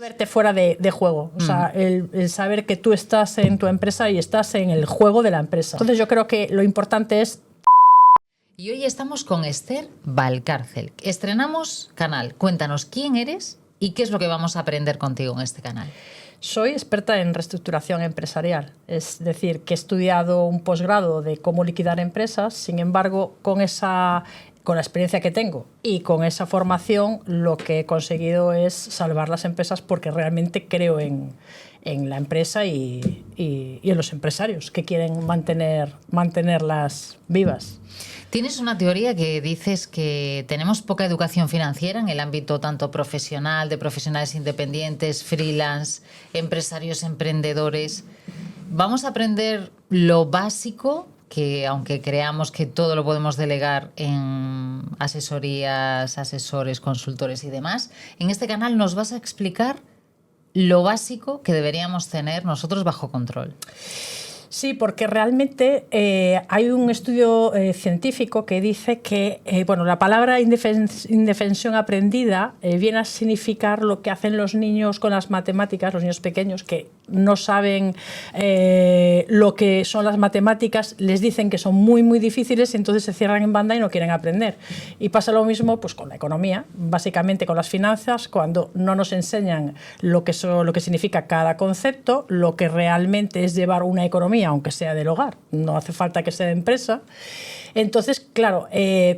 verte fuera de juego, o sea, el saber que tú estás en tu empresa y estás en el juego de la empresa. Entonces yo creo que lo importante es... Y hoy estamos con Esther Valcárcel. Estrenamos canal. Cuéntanos quién eres y qué es lo que vamos a aprender contigo en este canal. Soy experta en reestructuración empresarial, es decir, que he estudiado un posgrado de cómo liquidar empresas, sin embargo, con la experiencia que tengo y con esa formación, lo que he conseguido es salvar las empresas porque realmente creo en la empresa y en los empresarios que quieren mantenerlas vivas. Tienes una teoría que dices que tenemos poca educación financiera en el ámbito tanto profesional, de profesionales independientes, freelance, empresarios, emprendedores. Vamos a aprender lo básico, que aunque creamos que todo lo podemos delegar en asesorías, asesores, consultores y demás, en este canal nos vas a explicar lo básico que deberíamos tener nosotros bajo control. Sí, porque realmente hay un estudio científico que dice que la palabra indefensión aprendida viene a significar lo que hacen los niños con las matemáticas, los niños pequeños que no saben lo que son las matemáticas, les dicen que son muy, muy difíciles y entonces se cierran en banda y no quieren aprender. Y pasa lo mismo pues, con la economía, básicamente con las finanzas, cuando no nos enseñan lo que significa cada concepto, lo que realmente es llevar una economía, aunque sea del hogar, no hace falta que sea de empresa. Entonces, claro,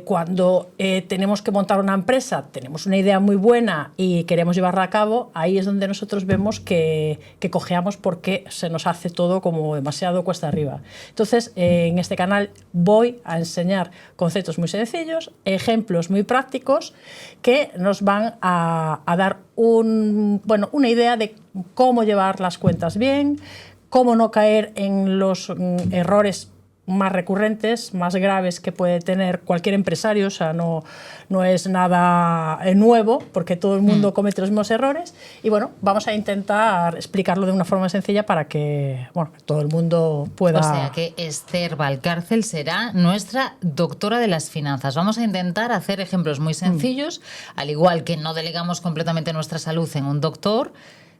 cuando tenemos que montar una empresa, tenemos una idea muy buena y queremos llevarla a cabo, ahí es donde nosotros vemos que cojeamos porque se nos hace todo como demasiado cuesta arriba. Entonces, en este canal voy a enseñar conceptos muy sencillos, ejemplos muy prácticos que nos van a dar una idea de cómo llevar las cuentas bien, cómo no caer en los errores más recurrentes, más graves que puede tener cualquier empresario, o sea, no es nada nuevo, porque todo el mundo comete los mismos errores, y bueno, vamos a intentar explicarlo de una forma sencilla para que, todo el mundo pueda... O sea, que Esther Valcárcel será nuestra doctora de las finanzas. Vamos a intentar hacer ejemplos muy sencillos, al igual que no delegamos completamente nuestra salud en un doctor.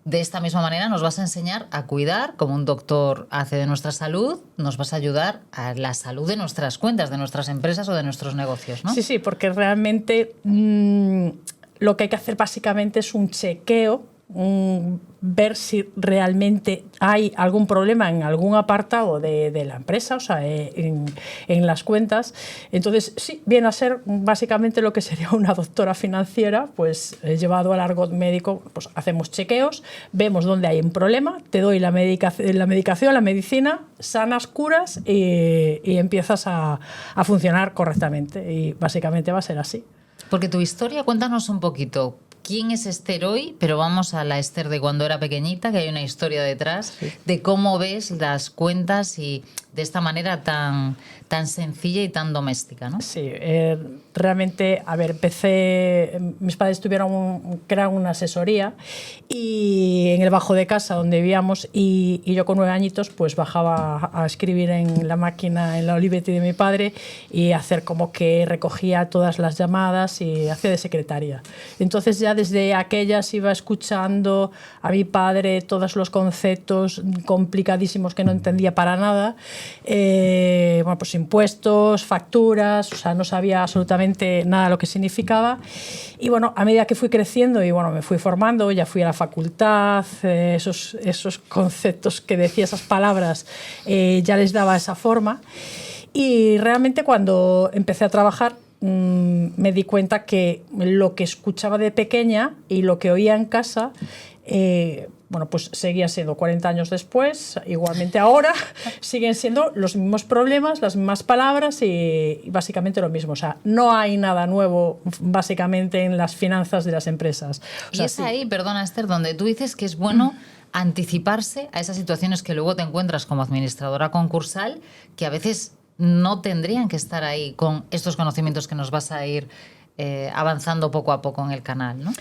De esta misma manera nos vas a enseñar a cuidar, como un doctor hace de nuestra salud, nos vas a ayudar a la salud de nuestras cuentas, de nuestras empresas o de nuestros negocios, ¿no? Sí, porque realmente lo que hay que hacer básicamente es un chequeo, ver si realmente hay algún problema en algún apartado de la empresa, o sea, en las cuentas. Entonces, sí, viene a ser básicamente lo que sería una doctora financiera, pues llevado al argot médico, pues hacemos chequeos, vemos dónde hay un problema, te doy la medicación, la medicina, sanas, curas y empiezas a funcionar correctamente. Y básicamente va a ser así. Porque tu historia, cuéntanos un poquito. ¿Quién es Esther hoy? Pero vamos a la Esther de cuando era pequeñita, que hay una historia detrás, de cómo ves las cuentas y de esta manera tan sencilla y tan doméstica, ¿no? Sí, realmente, a ver, mis padres crearon una asesoría y en el bajo de casa donde vivíamos y yo con 9 añitos pues bajaba a escribir en la máquina, en la Olivetti de mi padre y hacer como que recogía todas las llamadas y hacía de secretaria. Entonces ya desde aquellas iba escuchando a mi padre todos los conceptos complicadísimos que no entendía para nada, pues impuestos, facturas, o sea, no sabía absolutamente nada de lo que significaba. Y bueno, a medida que fui creciendo y me fui formando, ya fui a la facultad, esos conceptos que decía, esas palabras, ya les daba esa forma. Y realmente cuando empecé a trabajar, me di cuenta que lo que escuchaba de pequeña y lo que oía en casa, pues seguía siendo 40 años después, igualmente ahora, siguen siendo los mismos problemas, las mismas palabras y básicamente lo mismo. O sea, no hay nada nuevo básicamente en las finanzas de las empresas. Y es ahí, perdona Esther, donde tú dices que es bueno anticiparse a esas situaciones que luego te encuentras como administradora concursal, que a veces no tendrían que estar ahí con estos conocimientos que nos vas a ir avanzando poco a poco en el canal, ¿no?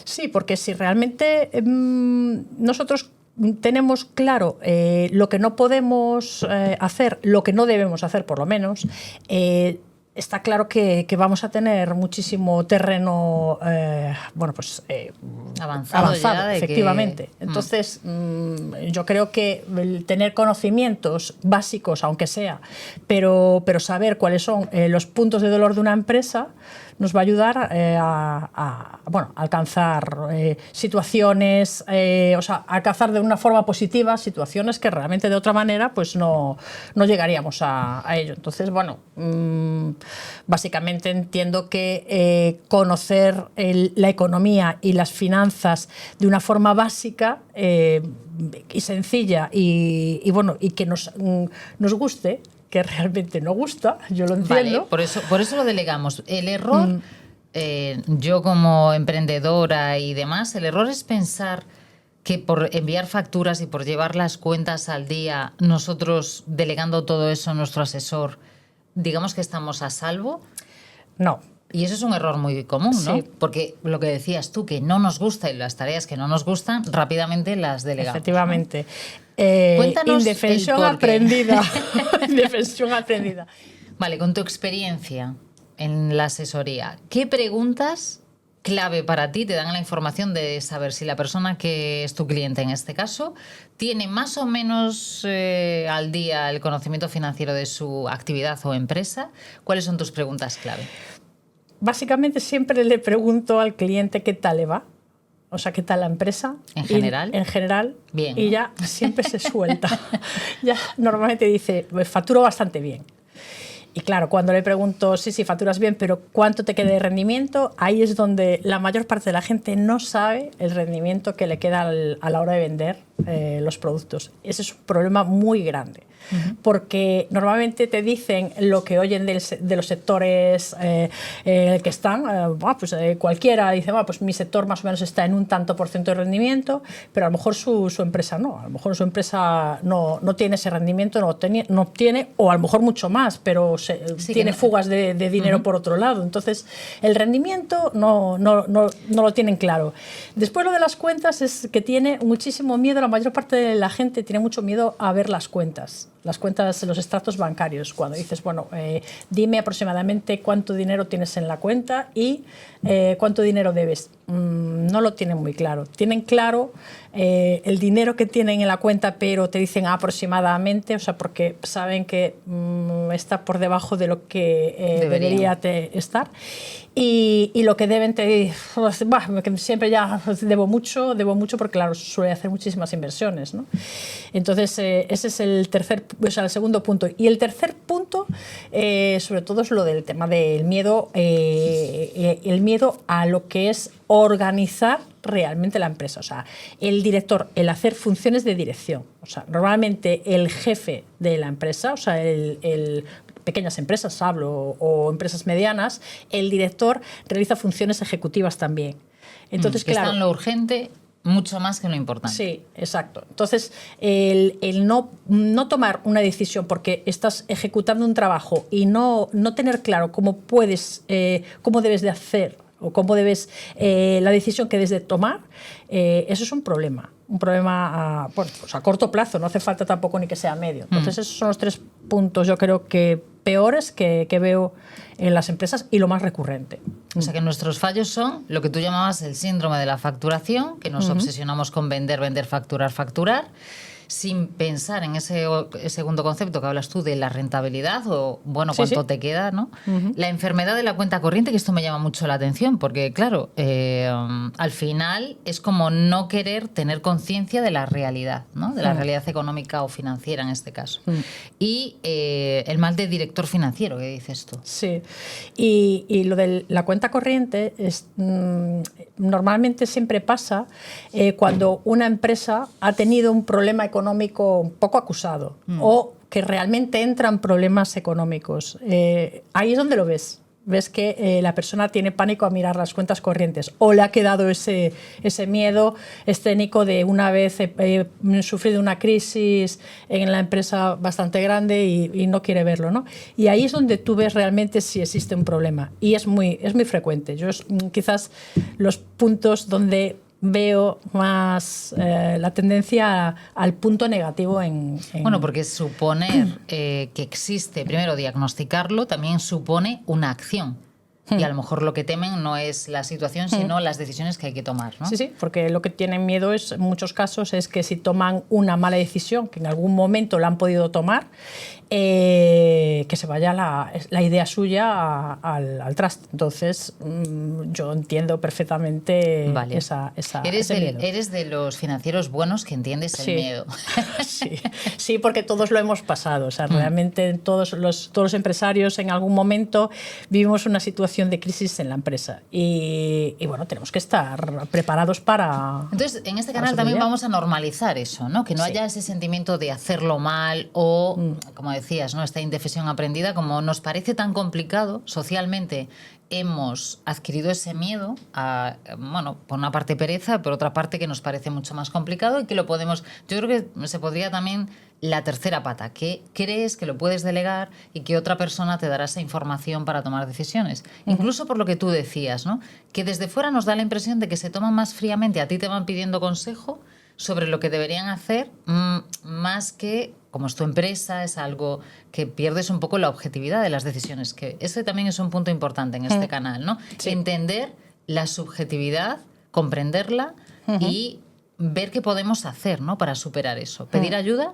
Sí, porque si realmente nosotros tenemos claro lo que no podemos hacer, lo que no debemos hacer por lo menos, está claro que vamos a tener muchísimo terreno avanzado ya efectivamente. Entonces, yo creo que el tener conocimientos básicos, aunque sea, pero saber cuáles son los puntos de dolor de una empresa, nos va a ayudar a alcanzar situaciones, alcanzar de una forma positiva situaciones que realmente de otra manera pues no llegaríamos a ello. Entonces, básicamente entiendo que conocer la economía y las finanzas de una forma básica y sencilla y que nos guste, que realmente no gusta, yo lo entiendo. Vale, por eso lo delegamos. El error, yo como emprendedora y demás, el error es pensar que por enviar facturas y por llevar las cuentas al día, nosotros delegando todo eso a nuestro asesor, digamos que estamos a salvo. No. Y eso es un error muy común, ¿no? Sí. Porque lo que decías tú, que no nos gusta y las tareas que no nos gustan, rápidamente las delegamos. Efectivamente. ¿No? Cuéntanos indefensión aprendida. Indefensión aprendida. Vale, con tu experiencia en la asesoría, ¿qué preguntas clave para ti te dan la información de saber si la persona que es tu cliente en este caso tiene más o menos al día el conocimiento financiero de su actividad o empresa? ¿Cuáles son tus preguntas clave? Básicamente siempre le pregunto al cliente qué tal le va. O sea, ¿qué tal la empresa? ¿En general? En general. Bien, y ¿no? ya siempre se suelta. Ya normalmente dice, pues facturo bastante bien. Y claro, cuando le pregunto, sí, facturas bien, pero ¿cuánto te queda de rendimiento? Ahí es donde la mayor parte de la gente no sabe el rendimiento que le queda a la hora de vender los productos. Ese es un problema muy grande. Porque normalmente te dicen lo que oyen de los sectores que están, cualquiera dice, pues mi sector más o menos está en un tanto por ciento de rendimiento, pero a lo mejor su empresa no, a lo mejor su empresa no tiene ese rendimiento, no obtiene, o a lo mejor mucho más, pero tiene fugas de dinero por otro lado. Entonces, el rendimiento no lo tienen claro. Después lo de las cuentas es que tiene muchísimo miedo, la mayor parte de la gente tiene mucho miedo a ver las cuentas, los extractos bancarios. Cuando dices, dime aproximadamente cuánto dinero tienes en la cuenta y cuánto dinero debes. No lo tienen muy claro. Tienen claro el dinero que tienen en la cuenta, pero te dicen aproximadamente, porque saben que está por debajo de lo que debería estar. Y lo que deben siempre ya debo mucho porque claro, suele hacer muchísimas inversiones, ¿no? Entonces ese es el segundo punto. Y el tercer punto sobre todo es lo del tema del miedo, el miedo a lo que es organizar realmente la empresa. O sea, el director, el hacer funciones de dirección. O sea, normalmente el jefe de la empresa, o sea, pequeñas empresas, hablo, o empresas medianas, el director realiza funciones ejecutivas también. Entonces, que está en lo urgente mucho más que en lo importante. Sí, exacto. Entonces, el no tomar una decisión porque estás ejecutando un trabajo y no tener claro cómo debes de hacer o cómo debes la decisión que debes de tomar, eso es un problema a corto plazo, no hace falta tampoco ni que sea a medio. Entonces esos son los 3 puntos, yo creo que peores que veo en las empresas y lo más recurrente. O sea que nuestros fallos son lo que tú llamabas el síndrome de la facturación, que nos obsesionamos con vender, facturar, sin pensar en ese segundo concepto que hablas tú de la rentabilidad o, cuánto te queda, ¿no? La enfermedad de la cuenta corriente, que esto me llama mucho la atención, porque, claro, al final es como no querer tener conciencia de la realidad, ¿no? De la realidad económica o financiera en este caso. Y el mal de director financiero, que dices tú. Sí, y lo de la cuenta corriente normalmente siempre pasa cuando una empresa ha tenido un problema económico un poco acusado o que realmente entran problemas económicos. Ahí es donde lo ves. Ves que la persona tiene pánico a mirar las cuentas corrientes o le ha quedado ese miedo escénico de una vez sufrido una crisis en la empresa bastante grande y no quiere verlo, ¿no? Y ahí es donde tú ves realmente si existe un problema y es muy frecuente. Quizás los puntos donde veo más la tendencia al punto negativo en... Bueno, porque suponer que existe, primero diagnosticarlo, también supone una acción. Y a lo mejor lo que temen no es la situación, sino las decisiones que hay que tomar, ¿no? Sí, sí, porque lo que tienen miedo en muchos casos es que si toman una mala decisión, que en algún momento la han podido tomar, que se vaya la idea suya al traste. Entonces, yo entiendo perfectamente ese miedo. Eres de los financieros buenos que entiendes el miedo. Sí, porque todos lo hemos pasado. O sea, realmente todos los empresarios en algún momento vivimos una situación de crisis en la empresa. Y bueno, tenemos que estar preparados para... Entonces, en este canal también vamos a normalizar eso, ¿no? Que no haya ese sentimiento de hacerlo mal o, como decías, ¿no? Esta indefensión aprendida, como nos parece tan complicado socialmente, hemos adquirido ese miedo a, bueno, por una parte pereza, por otra parte que nos parece mucho más complicado y que lo podemos... Yo creo que se podría también la tercera pata, que crees que lo puedes delegar y que otra persona te dará esa información para tomar decisiones. Incluso por lo que tú decías, ¿no? Que desde fuera nos da la impresión de que se toman más fríamente, a ti te van pidiendo consejo sobre lo que deberían hacer, más que, como es tu empresa, es algo que pierdes un poco la objetividad de las decisiones, que ese también es un punto importante en este canal, ¿no? Sí. Entender la subjetividad, comprenderla y ver qué podemos hacer, ¿no? Para superar eso. ¿Pedir ayuda?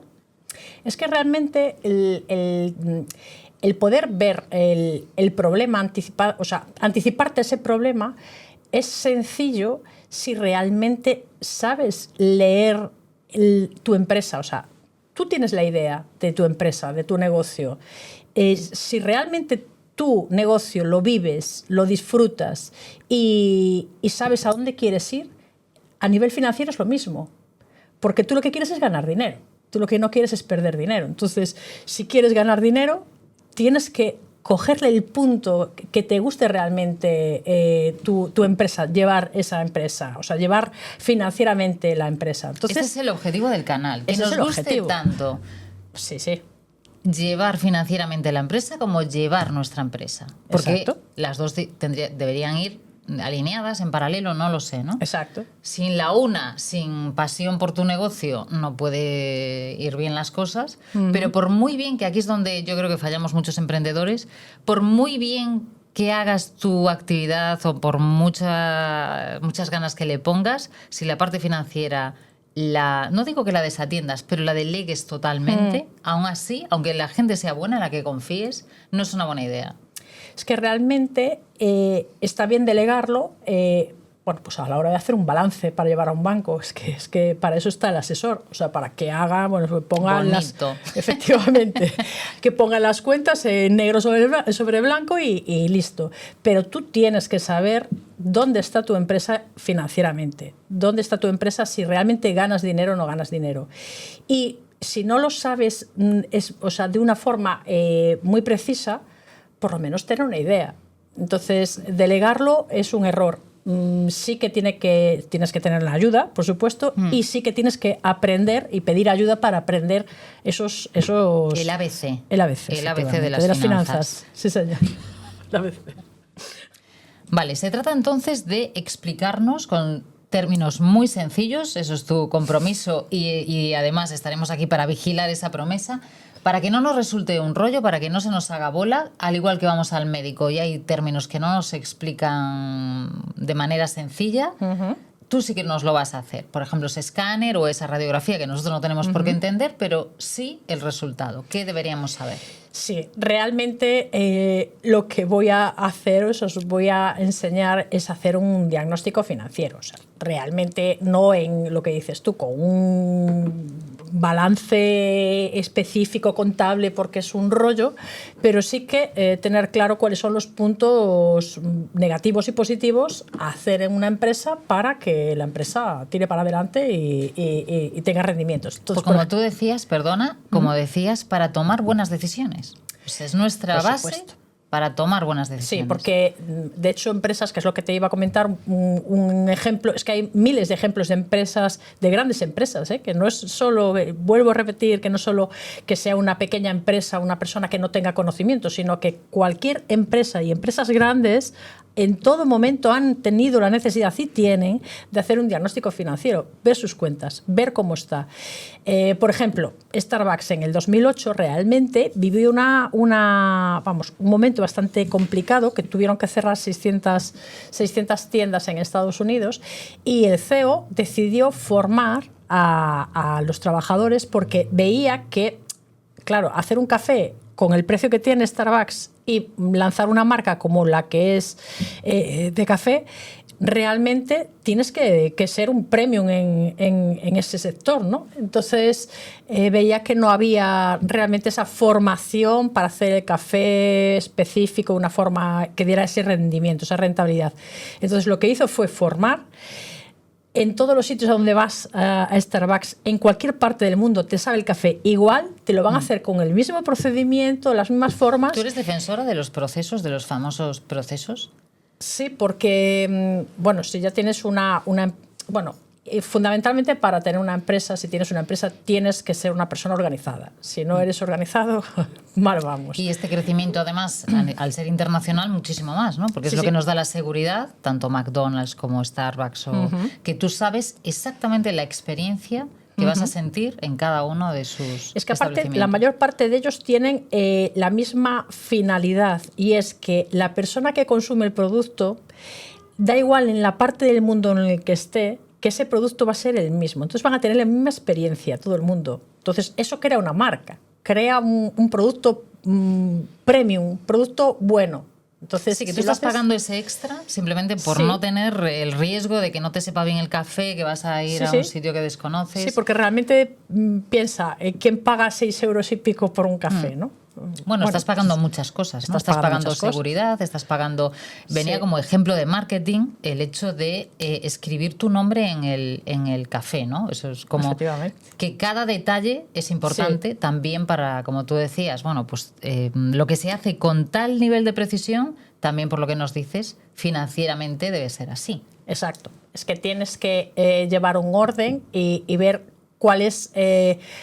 Es que realmente el poder ver el problema, anticiparte a ese problema, es sencillo si realmente sabes leer tu empresa. O sea, tú tienes la idea de tu empresa, de tu negocio. Si realmente tu negocio lo vives, lo disfrutas y sabes a dónde quieres ir, a nivel financiero es lo mismo. Porque tú lo que quieres es ganar dinero. Tú lo que no quieres es perder dinero. Entonces, si quieres ganar dinero, tienes que cogerle el punto que te guste realmente tu empresa, llevar esa empresa, o sea, llevar financieramente la empresa. Entonces, ese es el objetivo del canal, que nos guste tanto. Sí, sí. Llevar financieramente la empresa como llevar nuestra empresa. Porque las dos deberían ir alineadas, en paralelo, no lo sé, ¿no? Exacto. Sin la una, sin pasión por tu negocio, no puede ir bien las cosas, pero por muy bien, que aquí es donde yo creo que fallamos muchos emprendedores, por muy bien que hagas tu actividad o por muchas ganas que le pongas, si la parte financiera no digo que la desatiendas, pero la delegues totalmente, aún así, aunque la gente sea buena, en la que confíes, no es una buena idea. Es que realmente está bien delegarlo, bueno, pues a la hora de hacer un balance para llevar a un banco, es que para eso está el asesor, o sea, para que haga, bueno, que pongan efectivamente, que pongan las cuentas en negro sobre blanco y listo. Pero tú tienes que saber dónde está tu empresa financieramente, dónde está tu empresa, si realmente ganas dinero o no ganas dinero. Y si no lo sabes, o sea, de una forma muy precisa, por lo menos tener una idea. Entonces, delegarlo es un error. Sí que tienes que tener la ayuda, por supuesto, y sí que tienes que aprender y pedir ayuda para aprender esos el ABC. El ABC de las finanzas. Sí, señor. El ABC. Vale, se trata entonces de explicarnos con términos muy sencillos, eso es tu compromiso y además estaremos aquí para vigilar esa promesa, para que no nos resulte un rollo, para que no se nos haga bola, al igual que vamos al médico y hay términos que no nos explican de manera sencilla, tú sí que nos lo vas a hacer. Por ejemplo, ese escáner o esa radiografía que nosotros no tenemos por qué entender, pero sí el resultado. ¿Qué deberíamos saber? Sí, realmente lo que voy a hacer, os voy a enseñar, es hacer un diagnóstico financiero. O sea, realmente no en lo que dices tú, con un balance específico contable porque es un rollo, pero sí que tener claro cuáles son los puntos negativos y positivos a hacer en una empresa para que la empresa tire para adelante y tenga rendimientos. Entonces, pues como tú decías, perdona, como decías, para tomar buenas decisiones. Pues es nuestra base para tomar buenas decisiones. Sí, porque de hecho empresas, que es lo que te iba a comentar, un ejemplo, es que hay miles de ejemplos de empresas, de grandes empresas, que no es solo, vuelvo a repetir, que no solo que sea una pequeña empresa, una persona que no tenga conocimiento, sino que cualquier empresa y empresas grandes en todo momento han tenido la necesidad y tienen de hacer un diagnóstico financiero, ver sus cuentas, ver cómo está. Por ejemplo, Starbucks en el 2008 realmente vivió un momento bastante complicado, que tuvieron que cerrar 600 tiendas en Estados Unidos, y el CEO decidió formar a los trabajadores porque veía que, claro, hacer un café con el precio que tiene Starbucks y lanzar una marca como la que es de café, realmente tienes que ser un premium en ese sector, ¿no? Entonces veía que no había realmente esa formación para hacer el café específico, una forma que diera ese rendimiento, esa rentabilidad. Entonces lo que hizo fue formar. En todos los sitios a donde vas a Starbucks, en cualquier parte del mundo, te sabe el café igual, te lo van a hacer con el mismo procedimiento, las mismas formas. ¿Tú eres defensora de los procesos, de los famosos procesos? Sí, porque, bueno, si ya tienes fundamentalmente para tener una empresa, si tienes una empresa, tienes que ser una persona organizada. Si no eres organizado, mal vamos. Y este crecimiento, además, al ser internacional, muchísimo más, ¿no? Porque es lo que nos da la seguridad, tanto McDonald's como Starbucks, que tú sabes exactamente la experiencia que vas a sentir en cada uno de sus Es que aparte, la mayor parte de ellos tienen la misma finalidad, y es que la persona que consume el producto, da igual en la parte del mundo en el que esté, que ese producto va a ser el mismo. Entonces van a tener la misma experiencia todo el mundo. Entonces eso crea una marca, crea un producto premium, un producto bueno. Entonces, sí, que tú estás pagando ese extra simplemente por no tener el riesgo de que no te sepa bien el café, que vas a ir a un sitio que desconoces. Sí, porque realmente piensa, ¿quién paga 6 euros y pico por un café, no? Bueno, estás pagando muchas cosas, ¿no? Estás pagando seguridad, estás pagando... Venía como ejemplo de marketing el hecho de escribir tu nombre en el café, ¿no? Eso es como que cada detalle es importante también para, como tú decías, bueno, pues lo que se hace con tal nivel de precisión, también por lo que nos dices, financieramente debe ser así. Exacto. Es que tienes que llevar un orden y ver cuál es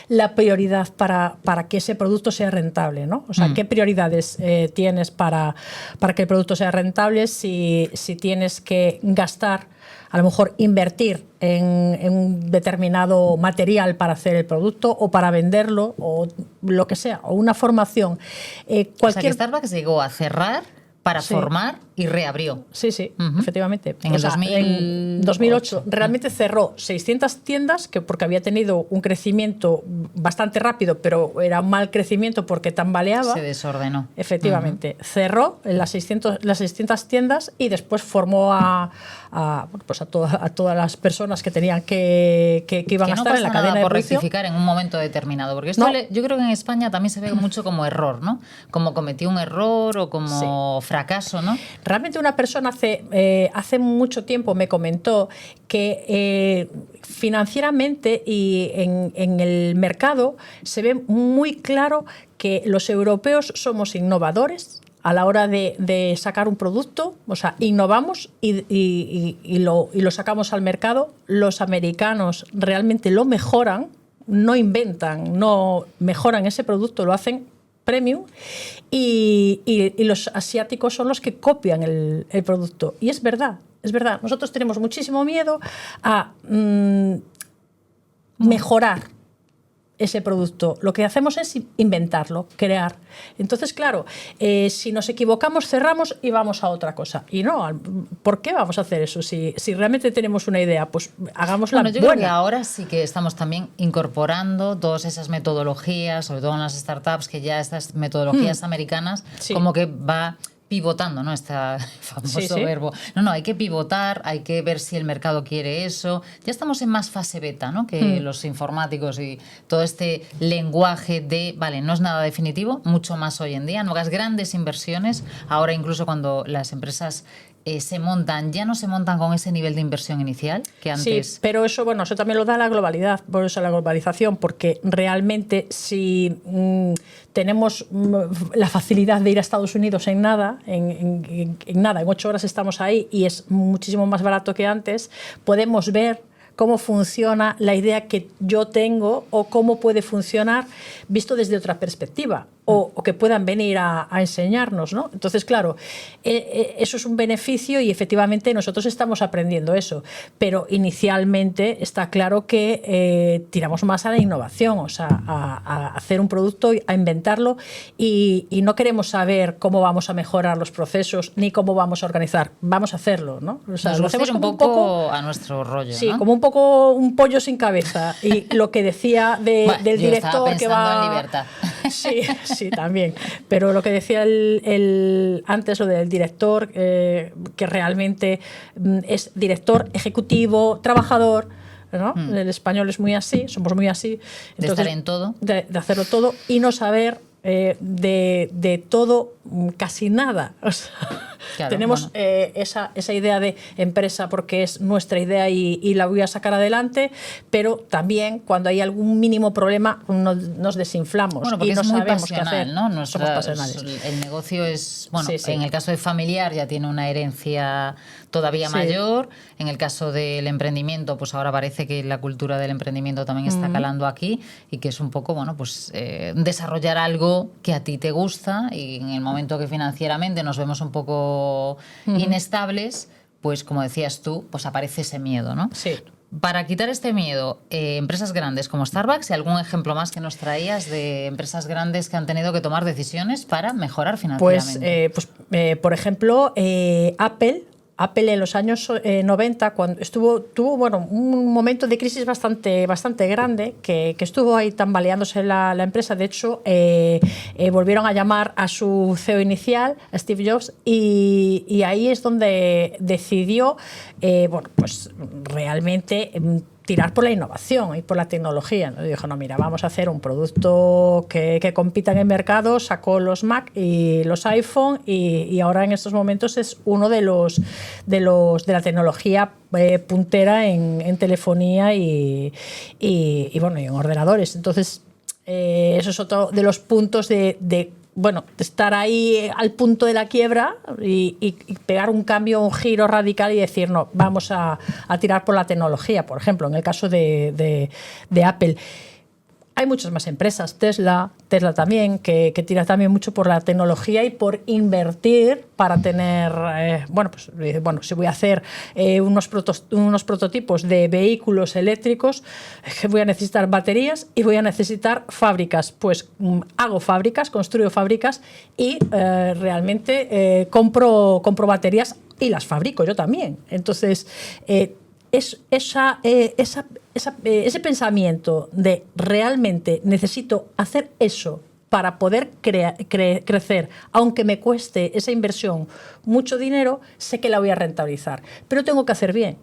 la prioridad para que ese producto sea rentable, ¿no? O sea, ¿qué prioridades tienes para que el producto sea rentable? Si tienes que gastar, a lo mejor invertir en un determinado material para hacer el producto o para venderlo o lo que sea, o una formación. O sea, que Starbucks llegó a cerrar para formar y reabrió. Sí, efectivamente. En en 2008 realmente cerró 600 tiendas, porque había tenido un crecimiento bastante rápido, pero era un mal crecimiento porque tambaleaba. Se desordenó. Efectivamente. Cerró las 600 tiendas y después formó a todas las personas que tenían que iban a estar en la cadena de por producción. rectificar en un momento determinado, porque esto yo creo que en España también se ve mucho como error, ¿no? Como cometí un error o como fracaso, ¿no? Realmente una persona hace mucho tiempo me comentó que financieramente y en el mercado se ve muy claro que los europeos somos innovadores a la hora de sacar un producto, o sea, innovamos y lo sacamos al mercado. Los americanos realmente lo mejoran, no inventan, no mejoran ese producto, lo hacen premium, y los asiáticos son los que copian el producto. Y es verdad. Nosotros tenemos muchísimo miedo a mejorar ese producto. Lo que hacemos es inventarlo, crear. Entonces, claro, si nos equivocamos, cerramos y vamos a otra cosa. Y no, ¿por qué vamos a hacer eso? Si realmente tenemos una idea, pues hagámosla buena. Yo creo que ahora sí que estamos también incorporando todas esas metodologías, sobre todo en las startups, que ya estas metodologías americanas, como que va pivotando, ¿no? Este famoso verbo. No, hay que pivotar, hay que ver si el mercado quiere eso. Ya estamos en más fase beta, ¿no? Que los informáticos y todo este lenguaje de, vale, no es nada definitivo, mucho más hoy en día. No hagas grandes inversiones. Ahora incluso cuando las empresas se montan, ya no se montan con ese nivel de inversión inicial que antes. Sí, pero eso también lo da la globalidad, por eso la globalización, porque realmente si tenemos la facilidad de ir a Estados Unidos en nada, en 8 horas estamos ahí y es muchísimo más barato que antes, podemos ver cómo funciona la idea que yo tengo o cómo puede funcionar visto desde otra perspectiva. o que puedan venir a enseñarnos, ¿no? Entonces, claro, eso es un beneficio y efectivamente nosotros estamos aprendiendo eso, pero inicialmente está claro que tiramos más a la innovación, o sea, a hacer un producto, a inventarlo y no queremos saber cómo vamos a mejorar los procesos ni cómo vamos a organizar, vamos a hacerlo, ¿no? O sea, lo hacemos como un poco a nuestro rollo, sí, ¿no? como un poco un pollo sin cabeza. Y lo que decía del director que va... en libertad. Sí, también. Pero lo que decía antes, lo del director, que realmente es director, ejecutivo, trabajador, ¿no? El español es muy así, somos muy así. Entonces, de estar en todo. De hacerlo todo y no saber de todo casi nada. O sea, claro, tenemos esa idea de empresa porque es nuestra idea y la voy a sacar adelante, pero también cuando hay algún mínimo problema nos desinflamos porque y no es muy sabemos pasional, qué hacer. ¿no? Somos pasionales. El negocio es, sí. En el caso de familiar ya tiene una herencia todavía mayor. En el caso del emprendimiento, pues ahora parece que la cultura del emprendimiento también está calando aquí y que es un poco, desarrollar algo que a ti te gusta y en el momento que financieramente nos vemos un poco inestables, pues como decías tú, pues aparece ese miedo, ¿no? Sí. Para quitar este miedo, empresas grandes como Starbucks, ¿y algún ejemplo más que nos traías de empresas grandes que han tenido que tomar decisiones para mejorar financieramente? Por ejemplo, Apple en los años 90, cuando tuvo un momento de crisis bastante grande, que estuvo ahí tambaleándose la empresa. De hecho, volvieron a llamar a su CEO inicial, a Steve Jobs, y ahí es donde decidió realmente tirar por la innovación y por la tecnología, ¿no? Y dijo, no, mira, vamos a hacer un producto que compita en el mercado. Sacó los Mac y los iPhone y ahora en estos momentos es uno de la tecnología puntera en telefonía y en ordenadores. Entonces, eso es otro de los puntos de estar ahí al punto de la quiebra y pegar un cambio, un giro radical y decir, no, vamos a tirar por la tecnología, por ejemplo, en el caso de Apple. Hay muchas más empresas, Tesla también, que tira también mucho por la tecnología y por invertir para tener, si voy a hacer unos prototipos de vehículos eléctricos, voy a necesitar baterías y voy a necesitar fábricas. Pues hago fábricas, construyo fábricas y realmente compro baterías y las fabrico yo también. Entonces, ese pensamiento de realmente necesito hacer eso para poder crecer, aunque me cueste esa inversión mucho dinero, sé que la voy a rentabilizar, pero tengo que hacer bien.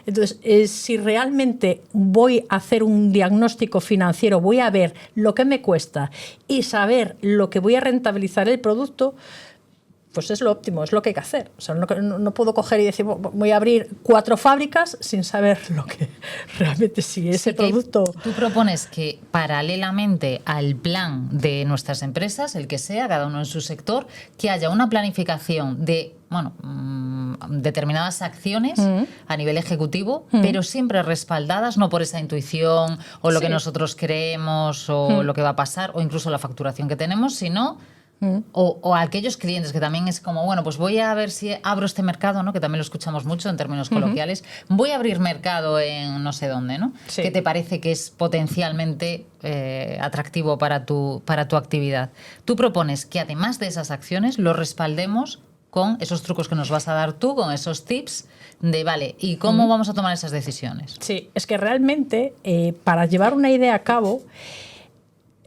Entonces, si realmente voy a hacer un diagnóstico financiero, voy a ver lo que me cuesta y saber lo que voy a rentabilizar el producto, pues es lo óptimo, es lo que hay que hacer. O sea, no puedo coger y decir, voy a abrir 4 fábricas sin saber lo que realmente si ese producto... Tú propones que paralelamente al plan de nuestras empresas, el que sea, cada uno en su sector, que haya una planificación de determinadas acciones a nivel ejecutivo, pero siempre respaldadas no por esa intuición o lo que nosotros creemos o lo que va a pasar o incluso la facturación que tenemos, sino... O a aquellos clientes que también es como, pues voy a ver si abro este mercado, ¿no? Que también lo escuchamos mucho en términos coloquiales. Voy a abrir mercado en no sé dónde, ¿no? Sí. ¿Qué te parece que es potencialmente atractivo para tu actividad? Tú propones que además de esas acciones lo respaldemos con esos trucos que nos vas a dar tú, con esos tips de, ¿y cómo vamos a tomar esas decisiones? Sí, es que realmente para llevar una idea a cabo,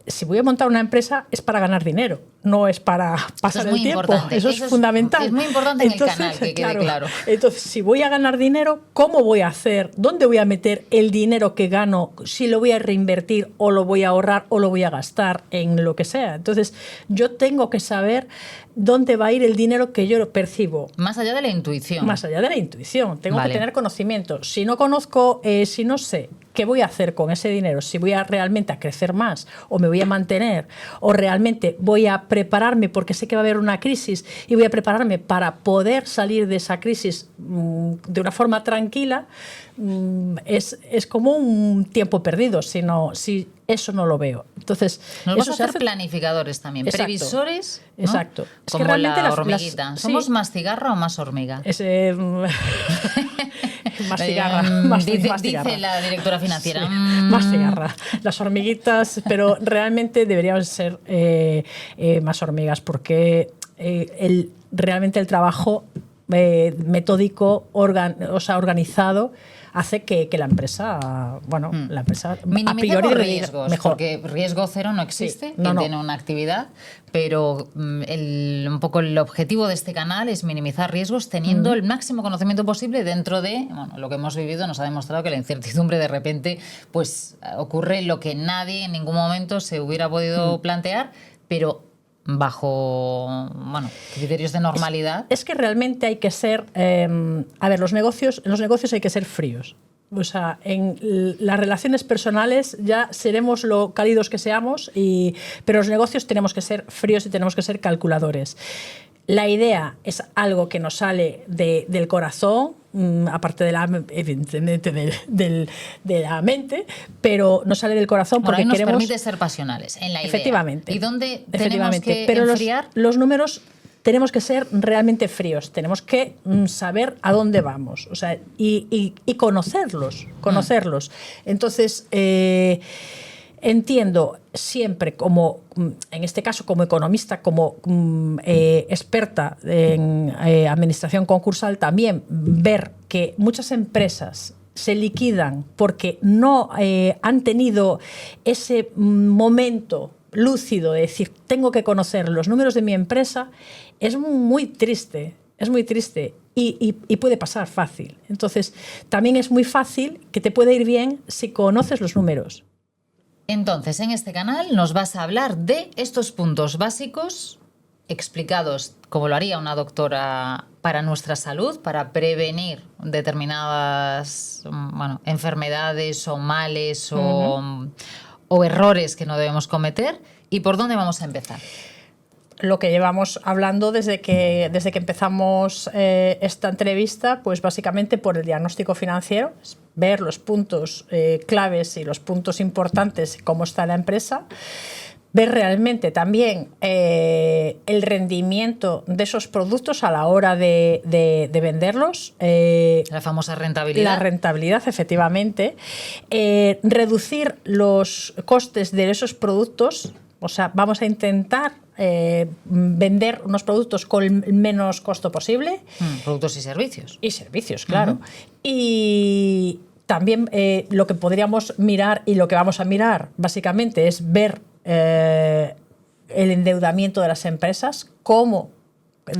si voy a montar una empresa es para ganar dinero, no es para pasar el tiempo. Eso es fundamental. Es muy importante en el canal, que quede claro. Entonces, si voy a ganar dinero, ¿cómo voy a hacer? ¿Dónde voy a meter el dinero que gano? Si lo voy a reinvertir o lo voy a ahorrar o lo voy a gastar en lo que sea. Entonces, yo tengo que saber dónde va a ir el dinero que yo percibo. Más allá de la intuición. Más allá de la intuición. Tengo que tener conocimiento. Si no conozco, si no sé ¿qué voy a hacer con ese dinero? Si voy a realmente a crecer más o me voy a mantener o realmente voy a prepararme porque sé que va a haber una crisis y voy a prepararme para poder salir de esa crisis de una forma tranquila, es como un tiempo perdido si eso no lo veo. Entonces, nos vas a hacer planificadores también, exacto, previsores, ¿no? Exacto. Es como que realmente la hormiguita. ¿Somos sí, más cigarra o más hormiga? Más cigarra. Dice la directora financiera. Sí, más cigarra. Las hormiguitas, pero realmente deberían ser más hormigas porque realmente el trabajo metódico, organizado, hace que la empresa, la empresa a priori riesgos, mejor. Porque riesgo cero no existe, sí, tiene una actividad, pero un poco el objetivo de este canal es minimizar riesgos teniendo el máximo conocimiento posible dentro de, lo que hemos vivido nos ha demostrado que la incertidumbre de repente pues ocurre lo que nadie en ningún momento se hubiera podido plantear, pero bajo criterios de normalidad. Es que realmente hay que ser, en los negocios hay que ser fríos. O sea, en las relaciones personales ya seremos lo cálidos que seamos, pero los negocios tenemos que ser fríos y tenemos que ser calculadores. La idea es algo que nos sale del corazón, aparte evidentemente de la mente, pero nos sale del corazón porque nos queremos... permite ser pasionales en la idea. Efectivamente. ¿Y dónde tenemos que enfriar? Los números tenemos que ser realmente fríos, tenemos que saber a dónde vamos, o sea, y conocerlos. Entonces, entiendo siempre como, en este caso como economista, como experta en administración concursal, también ver que muchas empresas se liquidan porque no han tenido ese momento lúcido de decir, tengo que conocer los números de mi empresa, es muy triste, y puede pasar fácil. Entonces, también es muy fácil que te pueda ir bien si conoces los números. Entonces, en este canal nos vas a hablar de estos puntos básicos explicados como lo haría una doctora para nuestra salud, para prevenir determinadas enfermedades o males o errores que no debemos cometer. ¿Y por dónde vamos a empezar? Lo que llevamos hablando desde que empezamos esta entrevista, pues básicamente por el diagnóstico financiero, ver los puntos claves y los puntos importantes, cómo está la empresa, ver realmente también el rendimiento de esos productos a la hora de venderlos. La famosa rentabilidad. La rentabilidad, efectivamente. Reducir los costes de esos productos. O sea, vamos a intentar vender unos productos con el menos costo posible. Productos y servicios. Y servicios, claro. Y también lo que podríamos mirar y lo que vamos a mirar básicamente es ver el endeudamiento de las empresas, cómo...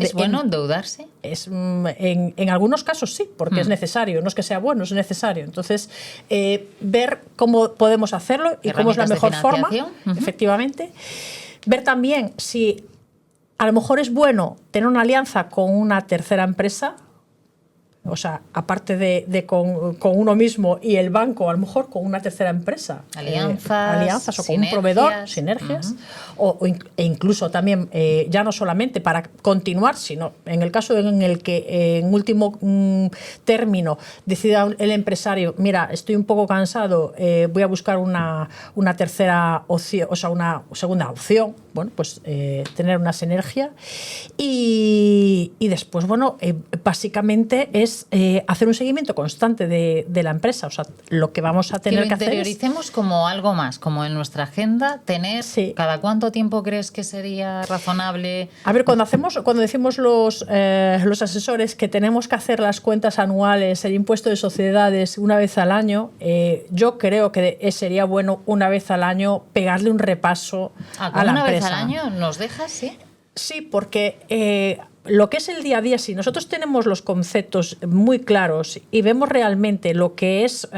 ¿Es bueno endeudarse? En algunos casos sí, porque es necesario. No es que sea bueno, es necesario. Entonces, ver cómo podemos hacerlo y cómo es la mejor forma, efectivamente. Ver también si a lo mejor es bueno tener una alianza con una tercera empresa, o sea, aparte con uno mismo y el banco, a lo mejor con una tercera empresa. Alianzas o con un proveedor, sinergias. E incluso también, ya no solamente para continuar, sino en el caso en el que en último término decida el empresario, mira, estoy un poco cansado, voy a buscar una tercera opción, o sea, una segunda opción, bueno, pues tener una sinergia. Y después, básicamente es hacer un seguimiento constante de la empresa. O sea, lo que vamos a tener que hacer es... interioricemos como algo más, como en nuestra agenda, tener... Sí. ¿Cada cuánto tiempo crees que sería razonable? A ver, cuando decimos los asesores que tenemos que hacer las cuentas anuales, el impuesto de sociedades una vez al año, yo creo que sería bueno una vez al año pegarle un repaso a la empresa. ¿Una vez al año nos dejas, sí? Sí, porque lo que es el día a día, si nosotros tenemos los conceptos muy claros y vemos realmente lo que es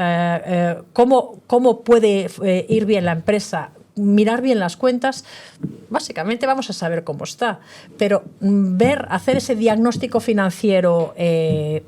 cómo puede ir bien la empresa, mirar bien las cuentas, básicamente vamos a saber cómo está. Pero hacer ese diagnóstico financiero de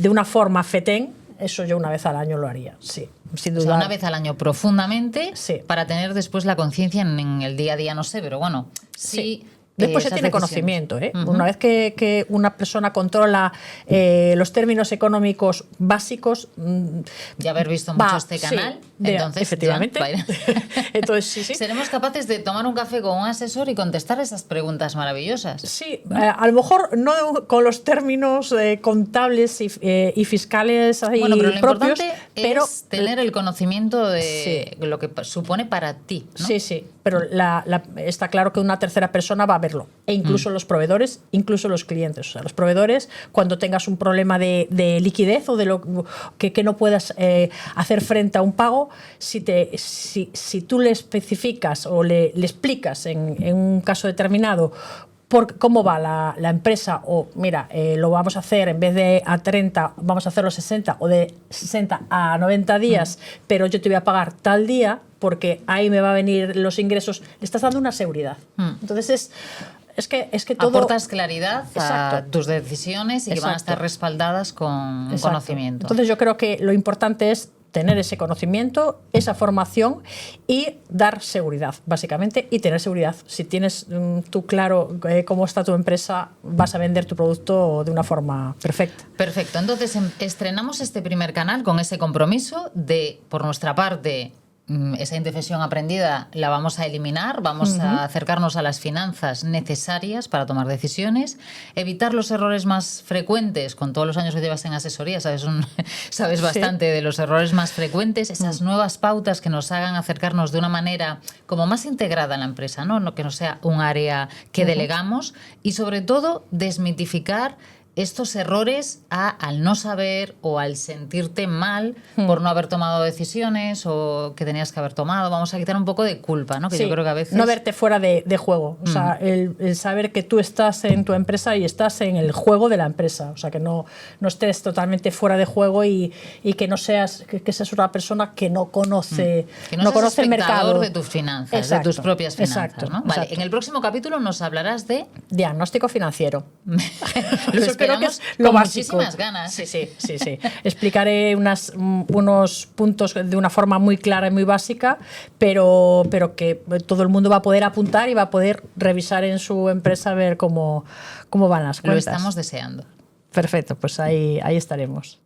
una forma fetén, eso yo una vez al año lo haría, sí. sin O duda. sea, una vez al año profundamente, Sí. para tener después la conciencia en el día a día, no sé, pero bueno, sí. Después se esas tiene decisiones. conocimiento. Una vez que una persona controla los términos económicos básicos, De haber visto mucho este canal, entonces efectivamente. ya va a ir. Entonces, sí. Seremos capaces de tomar un café con un asesor y contestar esas preguntas maravillosas. Sí, a lo mejor no con los términos contables y fiscales ahí Bueno, pero lo propios, importante pero es tener el conocimiento de lo que supone para ti, ¿no? Sí, pero está claro que una tercera persona va a verlo, e incluso los proveedores, incluso los clientes. O sea, los proveedores, cuando tengas un problema de liquidez o de lo que no puedas hacer frente a un pago, si tú le especificas o le explicas en un caso determinado cómo va la empresa, o mira, lo vamos a hacer en vez de a 30, vamos a hacerlo 60, o de 60 a 90 días, pero yo te voy a pagar tal día porque ahí me va a venir los ingresos, le estás dando una seguridad. Entonces es que todo... Aportas claridad a Exacto. tus decisiones y que van a estar respaldadas con un Exacto. conocimiento. Entonces yo creo que lo importante es tener ese conocimiento, esa formación y dar seguridad, básicamente, y tener seguridad. Si tienes tú claro cómo está tu empresa, vas a vender tu producto de una forma perfecta. Perfecto. Entonces estrenamos este primer canal con ese compromiso de, por nuestra parte, esa indefensión aprendida la vamos a eliminar, vamos a acercarnos a las finanzas necesarias para tomar decisiones, evitar los errores más frecuentes. Con todos los años que llevas en asesoría, sabes bastante de los errores más frecuentes, esas nuevas pautas que nos hagan acercarnos de una manera como más integrada en la empresa, ¿no? Que no sea un área que delegamos, y sobre todo desmitificar estos errores al no saber o al sentirte mal por no haber tomado decisiones o que tenías que haber tomado. Vamos a quitar un poco de culpa, ¿no? Que yo creo que a veces... No verte fuera de juego. O sea, el saber que tú estás en tu empresa y estás en el juego de la empresa. O sea, que no estés totalmente fuera de juego y que no seas, que seas una persona que no conoce, que no no seas conoce el mercado. de tus finanzas, Exacto, de tus propias finanzas, exacto, ¿no? Vale, exacto. en el próximo capítulo nos hablarás de... Diagnóstico financiero. Eso creo que es lo con básico. muchísimas ganas. Sí. Explicaré unos puntos de una forma muy clara y muy básica, pero que todo el mundo va a poder apuntar y va a poder revisar en su empresa, a ver cómo van las cuentas. Lo estamos deseando. Perfecto, pues ahí estaremos.